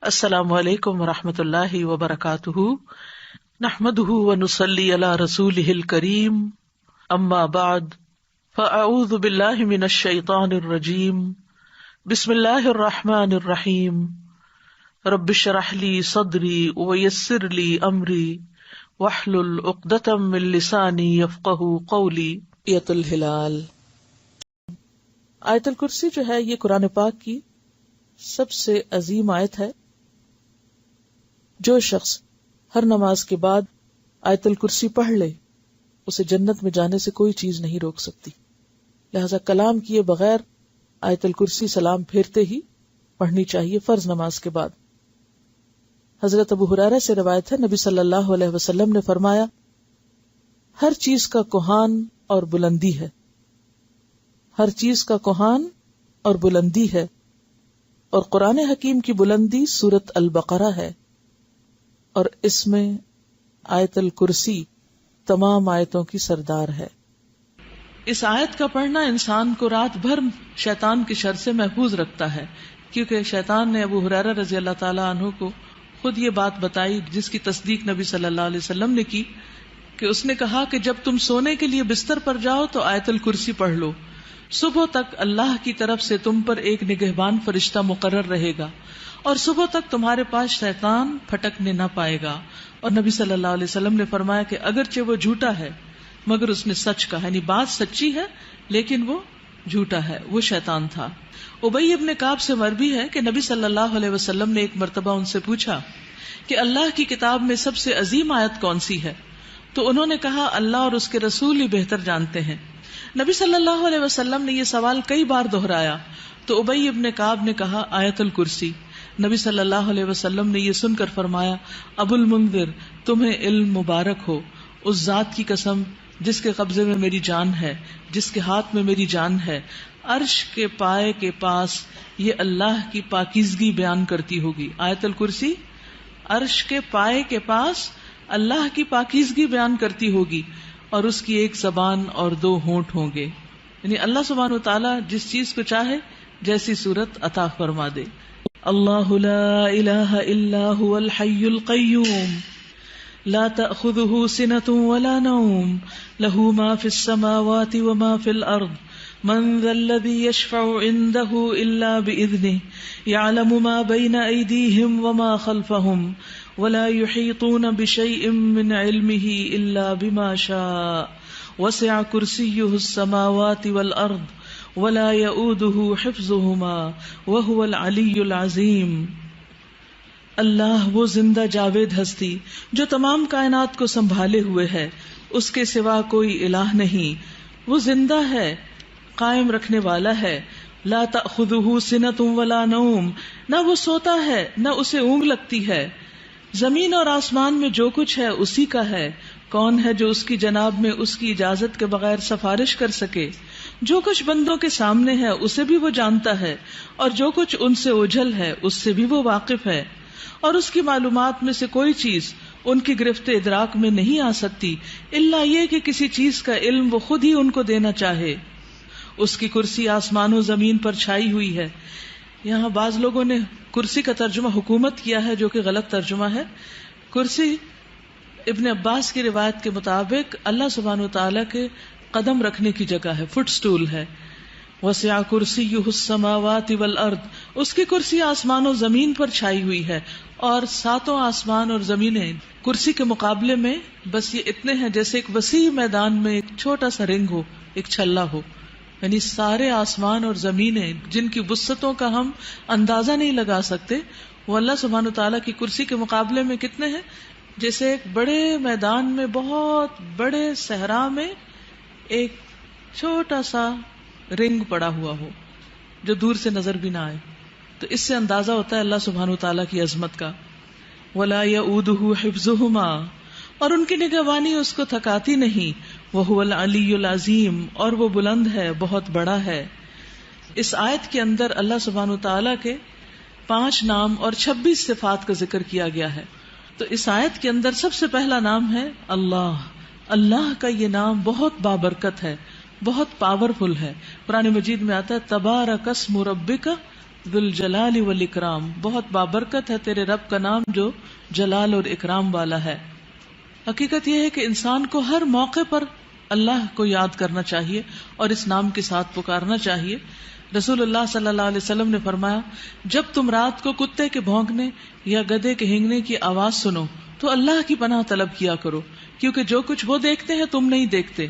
السلام علیکم ورحمۃ اللہ وبرکاتہ، نحمده ونصلی علی رسولہ الکریم، اما بعد فاعوذ باللہ من الشیطان الرجیم، بسم اللہ الرحمن الرحیم، رب اشرح لی صدری ویسر لی امری واحلل عقدۃ من لسانی یفقہوا قولی۔ آیت الہلال، آیت الکرسی جو ہے یہ قرآن پاک کی سب سے عظیم آیت ہے۔ جو شخص ہر نماز کے بعد آیت الکرسی پڑھ لے اسے جنت میں جانے سے کوئی چیز نہیں روک سکتی، لہذا کلام کیے بغیر آیت الکرسی سلام پھیرتے ہی پڑھنی چاہیے فرض نماز کے بعد۔ حضرت ابو ہریرہ سے روایت ہے، نبی صلی اللہ علیہ وسلم نے فرمایا، ہر چیز کا کوہان اور بلندی ہے، ہر چیز کا کوہان اور بلندی ہے، اور قرآن حکیم کی بلندی سورۃ البقرہ ہے، اور اس میں آیت الکرسی تمام آیتوں کی سردار ہے۔ اس آیت کا پڑھنا انسان کو رات بھر شیطان کی شر سے محفوظ رکھتا ہے، کیونکہ شیطان نے ابو ہریرہ رضی اللہ تعالیٰ عنہ کو خود یہ بات بتائی جس کی تصدیق نبی صلی اللہ علیہ وسلم نے کی، کہ اس نے کہا کہ جب تم سونے کے لیے بستر پر جاؤ تو آیت الکرسی پڑھ لو، صبح تک اللہ کی طرف سے تم پر ایک نگہبان فرشتہ مقرر رہے گا، اور صبح تک تمہارے پاس شیطان پھٹکنے نہ پائے گا۔ اور نبی صلی اللہ علیہ وسلم نے فرمایا کہ اگرچہ وہ جھوٹا ہے مگر اس نے سچ کہا، یعنی بات سچی ہے لیکن وہ جھوٹا ہے، وہ شیطان تھا۔ ابی ابن کعب سے مروی ہے کہ نبی صلی اللہ علیہ وسلم نے ایک مرتبہ ان سے پوچھا کہ اللہ کی کتاب میں سب سے عظیم آیت کون سی ہے؟ تو انہوں نے کہا، اللہ اور اس کے رسول ہی بہتر جانتے ہیں۔ نبی صلی اللہ علیہ وسلم نے یہ سوال کئی بار دہرایا تو ابی ابن کعب نے کہا، آیت الکرسی۔ نبی صلی اللہ علیہ وسلم نے یہ سن کر فرمایا، ابو المنذر، تمہیں علم مبارک ہو، اس ذات کی قسم جس کے قبضے میں میری جان ہے، جس کے ہاتھ میں میری جان ہے، عرش کے پائے کے پاس یہ اللہ کی پاکیزگی بیان کرتی ہوگی۔ آیت الکرسی عرش کے پائے کے پاس اللہ کی پاکیزگی بیان کرتی ہوگی، اور اس کی ایک زبان اور دو ہونٹ ہوں گے، یعنی اللہ سبحانہ وتعالی جس چیز کو چاہے جیسی صورت عطا فرما دے۔ اللہ لا الہ الا هو الحی القیوم لا تأخذه سنة ولا نوم له ما في السماوات وما في الأرض من ذا الذي يشفع عنده إلا بإذنه يعلم ما بين أيديهم وما خلفهم ولا يحيطون بشيء من علمه إلا بما شاء وسع كرسيه السماوات والأرض ولا يؤوده حفظهما وهو العلی العظیم۔ اللہ وہ زندہ جاوید ہستی جو تمام کائنات کو سنبھالے ہوئے ہے، اس کے سوا کوئی الہ نہیں، وہ زندہ ہے، قائم رکھنے والا ہے، لا تأخذہ سنۃ ولا نوم، نہ وہ سوتا ہے نہ اسے اونگ لگتی ہے، زمین اور آسمان میں جو کچھ ہے اسی کا ہے، کون ہے جو اس کی جناب میں اس کی اجازت کے بغیر سفارش کر سکے، جو کچھ بندوں کے سامنے ہے اسے بھی وہ جانتا ہے، اور جو کچھ ان سے اوجھل ہے اس سے بھی وہ واقف ہے، اور اس کی معلومات میں سے کوئی چیز ان کی گرفت ادراک میں نہیں آ سکتی الا یہ کہ کسی چیز کا علم وہ خود ہی ان کو دینا چاہے۔ اس کی کرسی آسمان و زمین پر چھائی ہوئی ہے۔ یہاں بعض لوگوں نے کرسی کا ترجمہ حکومت کیا ہے، جو کہ غلط ترجمہ ہے۔ کرسی ابن عباس کی روایت کے مطابق اللہ سبحانہ وتعالیٰ کے قدم رکھنے کی جگہ ہے، فٹ سٹول ہے۔ وسع کرسیہ السماوات والارض، اس کی کرسی آسمان و زمین پر چھائی ہوئی ہے، اور ساتوں آسمان اور زمینیں کرسی کے مقابلے میں بس یہ اتنے ہیں جیسے ایک وسیع میدان میں ایک چھوٹا سا رنگ ہو، ایک چھلا ہو، یعنی سارے آسمان اور زمینیں جن کی وسعتوں کا ہم اندازہ نہیں لگا سکتے، وہ اللہ سبحانہ وتعالیٰ کی کرسی کے مقابلے میں کتنے ہیں؟ جیسے ایک بڑے میدان میں، بہت بڑے صحرا میں ایک چھوٹا سا رنگ پڑا ہوا ہو جو دور سے نظر بھی نہ آئے۔ تو اس سے اندازہ ہوتا ہے اللہ سبحانہ وتعالیٰ کی عظمت کا۔ ولا یؤودہ حفظہما، اور ان کی نگہبانی اس کو تھکاتی نہیں۔ وہو العلی العظیم، اور وہ بلند ہے، بہت بڑا ہے۔ اس آیت کے اندر اللہ سبحانہ وتعالیٰ کے 5 نام اور 26 صفات کا ذکر کیا گیا ہے۔ تو اس آیت کے اندر سب سے پہلا نام ہے اللہ۔ اللہ کا یہ نام بہت بابرکت ہے، بہت پاورفل ہے۔ قرآن مجید میں آتا ہے تبارک اسم ربک ذو الجلال والاکرام، بہت بابرکت ہے تیرے رب کا نام جو جلال اور اکرام والا ہے۔ حقیقت یہ ہے کہ انسان کو ہر موقع پر اللہ کو یاد کرنا چاہیے اور اس نام کے ساتھ پکارنا چاہیے۔ رسول اللہ صلی اللہ علیہ وسلم نے فرمایا، جب تم رات کو کتے کے بھونکنے یا گدھے کے ہینگنے کی آواز سنو تو اللہ کی پناہ طلب کیا کرو، کیونکہ جو کچھ وہ دیکھتے ہیں تم نہیں دیکھتے،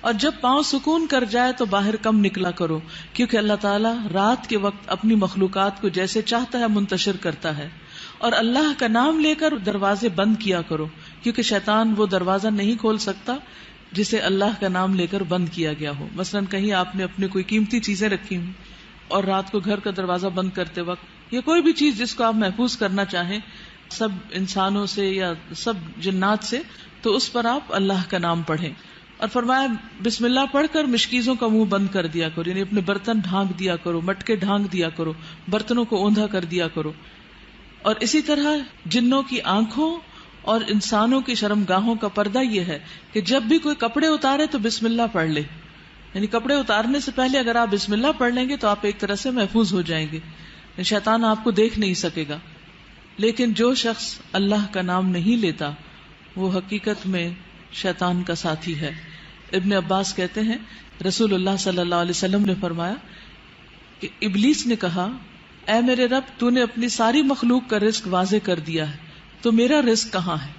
اور جب پاؤں سکون کر جائے تو باہر کم نکلا کرو، کیونکہ اللہ تعالیٰ رات کے وقت اپنی مخلوقات کو جیسے چاہتا ہے منتشر کرتا ہے، اور اللہ کا نام لے کر دروازے بند کیا کرو، کیونکہ شیطان وہ دروازہ نہیں کھول سکتا جسے اللہ کا نام لے کر بند کیا گیا ہو۔ مثلاً کہیں آپ نے اپنے کوئی قیمتی چیزیں رکھی ہوں اور رات کو گھر کا دروازہ بند کرتے وقت یا کوئی بھی چیز جس کو آپ محفوظ کرنا چاہیں سب انسانوں سے یا سب جنات سے، تو اس پر آپ اللہ کا نام پڑھیں، اور فرمایا بسم اللہ پڑھ کر مشکیزوں کا منہ بند کر دیا کرو، یعنی اپنے برتن ڈھانک دیا کرو، مٹکے ڈھانک دیا کرو، برتنوں کو اوندھا کر دیا کرو۔ اور اسی طرح جنوں کی آنکھوں اور انسانوں کی شرمگاہوں کا پردہ یہ ہے کہ جب بھی کوئی کپڑے اتارے تو بسم اللہ پڑھ لے، یعنی کپڑے اتارنے سے پہلے اگر آپ بسم اللہ پڑھ لیں گے تو آپ ایک طرح سے محفوظ ہو جائیں گے، شیطان آپ کو دیکھ نہیں سکے گا۔ لیکن جو شخص اللہ کا نام نہیں لیتا وہ حقیقت میں شیطان کا ساتھی ہے۔ ابن عباس کہتے ہیں رسول اللہ صلی اللہ علیہ وسلم نے فرمایا کہ ابلیس نے کہا، اے میرے رب، تو نے اپنی ساری مخلوق کا رزق واضح کر دیا ہے، تو میرا رزق کہاں ہے؟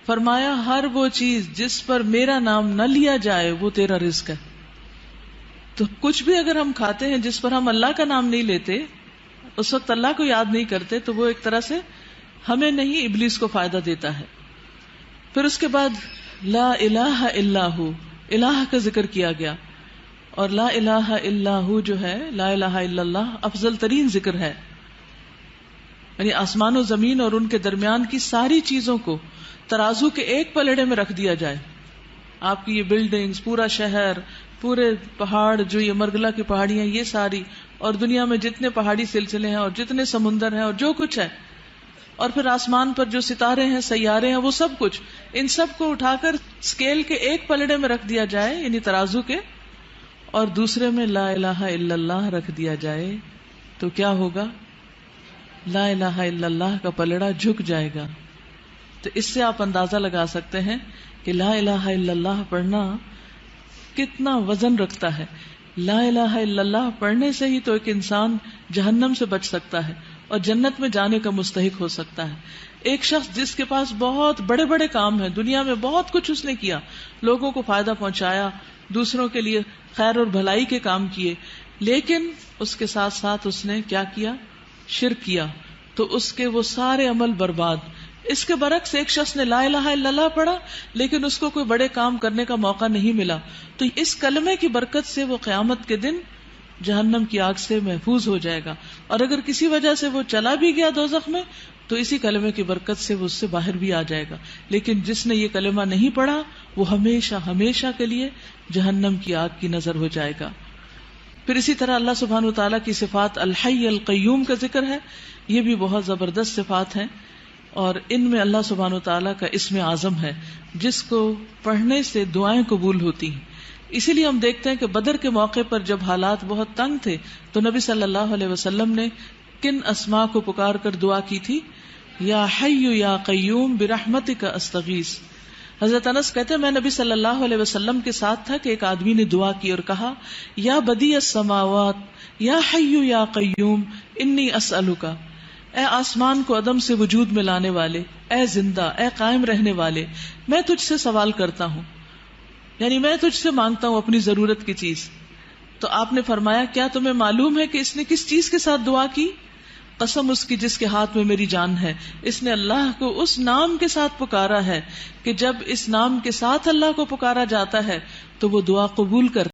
فرمایا ہر وہ چیز جس پر میرا نام نہ لیا جائے وہ تیرا رزق ہے۔ تو کچھ بھی اگر ہم کھاتے ہیں جس پر ہم اللہ کا نام نہیں لیتے، اس وقت اللہ کو یاد نہیں کرتے، تو وہ ایک طرح سے ہمیں نہیں ابلیس کو فائدہ دیتا ہے۔ پھر اس کے بعد لا الہ الا ہو، الہ کا ذکر کیا گیا، اور لا الہ الا ہو جو ہے، لا الہ الا اللہ افضل ترین ذکر ہے، یعنی آسمان و زمین اور ان کے درمیان کی ساری چیزوں کو ترازو کے ایک پلڑے میں رکھ دیا جائے۔ آپ کی یہ بلڈنگز، پورا شہر، پورے پہاڑ، جو یہ مرگلا کی پہاڑیاں، یہ ساری، اور دنیا میں جتنے پہاڑی سلسلے ہیں اور جتنے سمندر ہیں اور جو کچھ ہے، اور پھر آسمان پر جو ستارے ہیں، سیارے ہیں، وہ سب کچھ، ان سب کو اٹھا کر اسکیل کے ایک پلڑے میں رکھ دیا جائے، یعنی ترازو کے، اور دوسرے میں لا الہ الا اللہ رکھ دیا جائے، تو کیا ہوگا؟ لا الہ الا اللہ کا پلڑا جھک جائے گا۔ تو اس سے آپ اندازہ لگا سکتے ہیں کہ لا الہ الا اللہ پڑھنا کتنا وزن رکھتا ہے۔ لا الہ الا اللہ پڑھنے سے ہی تو ایک انسان جہنم سے بچ سکتا ہے اور جنت میں جانے کا مستحق ہو سکتا ہے۔ ایک شخص جس کے پاس بہت بڑے بڑے کام ہیں، دنیا میں بہت کچھ اس نے کیا، لوگوں کو فائدہ پہنچایا، دوسروں کے لیے خیر اور بھلائی کے کام کیے، لیکن اس کے ساتھ ساتھ اس نے کیا کیا؟ شرک کیا، تو اس کے وہ سارے عمل برباد۔ اس کے برعکس ایک شخص نے لا الہ الا اللہ پڑھا لیکن اس کو کوئی بڑے کام کرنے کا موقع نہیں ملا، تو اس کلمے کی برکت سے وہ قیامت کے دن جہنم کی آگ سے محفوظ ہو جائے گا، اور اگر کسی وجہ سے وہ چلا بھی گیا دوزخ میں تو اسی کلمے کی برکت سے وہ اس سے باہر بھی آ جائے گا۔ لیکن جس نے یہ کلمہ نہیں پڑھا وہ ہمیشہ ہمیشہ کے لیے جہنم کی آگ کی نظر ہو جائے گا۔ پھر اسی طرح اللہ سبحانہ وتعالیٰ کی صفات الحی القیوم کا ذکر ہے، یہ بھی بہت زبردست صفات ہیں، اور ان میں اللہ سبحانہ وتعالیٰ کا اسم اعظم ہے جس کو پڑھنے سے دعائیں قبول ہوتی ہیں۔ اسی لیے ہم دیکھتے ہیں کہ بدر کے موقع پر جب حالات بہت تنگ تھے تو نبی صلی اللہ علیہ وسلم نے کن اسماء کو پکار کر دعا کی تھی؟ یا حی یا قیوم برحمتک استغیث۔ حضرت انس کہتے ہیں میں نبی صلی اللہ علیہ وسلم کے ساتھ تھا کہ ایک آدمی نے دعا کی اور کہا، یا بدیع السماوات یا حی یا قیوم انی اسألک، اے آسمان کو عدم سے وجود میں لانے والے، اے زندہ، اے قائم رہنے والے، میں تجھ سے سوال کرتا ہوں، یعنی میں تجھ سے مانگتا ہوں اپنی ضرورت کی چیز۔ تو آپ نے فرمایا کیا تمہیں معلوم ہے کہ اس نے کس چیز کے ساتھ دعا کی؟ قسم اس کی جس کے ہاتھ میں میری جان ہے، اس نے اللہ کو اس نام کے ساتھ پکارا ہے کہ جب اس نام کے ساتھ اللہ کو پکارا جاتا ہے تو وہ دعا قبول کرتا